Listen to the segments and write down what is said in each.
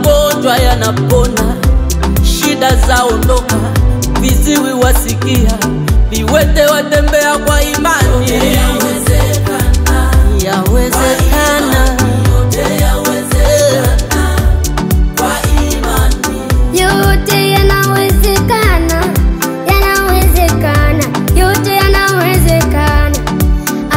magonjwa yanapona, shida zaondoka, viziwi wasikia, viwete watembea kwa imani. Yawezekana, yawezekana, yote yawezekana kwa imani. Yote yanawezekana, yanawezekana, yote yanawezekana.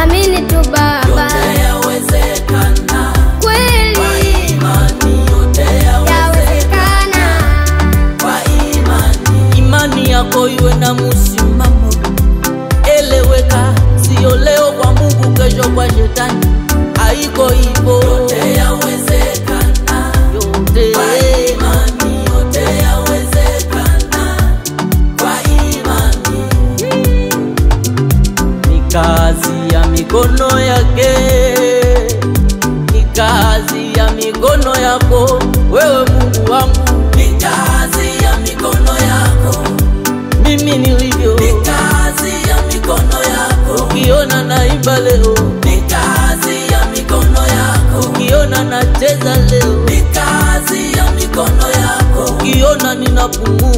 Amini tu Baba. Yote yawezekana Kweli. kwa imani, yote yawezekana kwa imani. Imani yako iwe na msimamo, eleweka, sio leo kwa Mungu, kesho kwa shetani, haiko hivyo. Yote yawezekana, yote kwa imani, yote yawezekana kwa imani. Ni kazi ya mikono yake, ni kazi ya mikono yako wewe Mungu wangu, ni kazi ya mikono yako mimi nilivyo, ni kazi ya mikono yako. Ukiona naimba leo, ni kazi ya mikono yako. Ukiona nacheza leo, ni kazi ya mikono yako. Ukiona ninapumua